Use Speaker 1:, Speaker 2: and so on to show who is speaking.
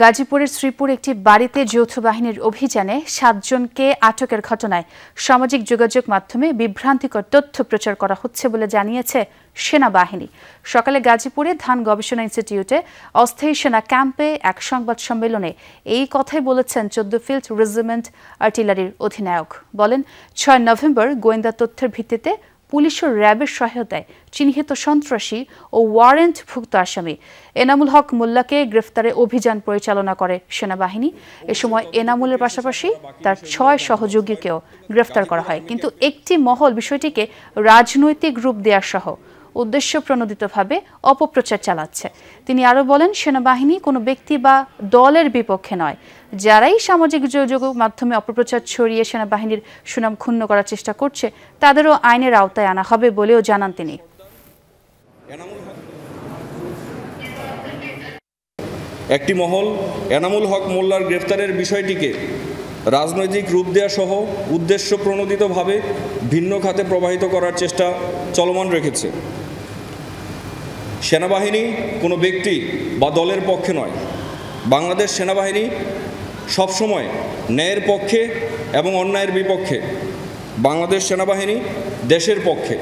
Speaker 1: গাজীপুরের শ্রীপুর একটি বাড়িতে যৌথ বাহিনীর অভিযানে ৭ জনকে আটকের ঘটনায় সামাজিক যোগাযোগ মাধ্যমে বিভ্রান্তিকর তথ্য প্রচার করা হচ্ছে বলে জানিয়েছে সেনাবাহিনী। সকালে গাজীপুরে ধান গবেষণা ইনস্টিটিউটে অস্থায়ী সেনা ক্যাম্পে এক সংবাদ সম্মেলনে এই কথাই বলেছেন ১৪ ফিল্ড রেজিমেন্ট আর্টিলারির অধিনায়ক। বলেন, ৬ নভেম্বর গোয়েন্দা তথ্যের ভিত্তিতে পুলিশ ও র্যাবের সহায়তায় চিহ্নিত সন্ত্রাসী ও ওয়ারেন্টভুক্ত আসামি এনামুল হক মোল্লাকে গ্রেফতারে অভিযান পরিচালনা করে সেনাবাহিনী। এ সময় এনামুলের পাশাপাশি তার ৬ সহযোগীকেও গ্রেফতার করা হয়। কিন্তু একটি মহল বিষয়টিকে রাজনৈতিক রূপ দেওয়া সহ উদ্দেশ্যপ্রণোদিতভাবে অপপ্রচার চালাচ্ছে। তিনি আরও বলেন, সেনাবাহিনী কোনো ব্যক্তি বা দলের বিপক্ষে নয়। যারাই সামাজিক যোগাযোগ মাধ্যমে অপপ্রচার ছড়িয়ে সেনাবাহিনীর সুনাম ক্ষুণ্ণ করার চেষ্টা করছে তাদেরও আইনের আওতায় আনা হবে বলেও জানান তিনি।
Speaker 2: একটি মহল এনামুল হক মোল্লার গ্রেফতারের বিষয়টিকে রাজনৈতিক রূপ দেওয়া সহ উদ্দেশ্যপ্রণোদিতভাবে ভিন্ন খাতে প্রবাহিত করার চেষ্টা চলমান রেখেছে। সেনাবাহিনী কোনো ব্যক্তি বা দলের পক্ষে নয়। বাংলাদেশ সেনাবাহিনী সবসময় ন্যায়ের পক্ষে এবং অন্যায়ের বিপক্ষে। বাংলাদেশ সেনাবাহিনী দেশের পক্ষে।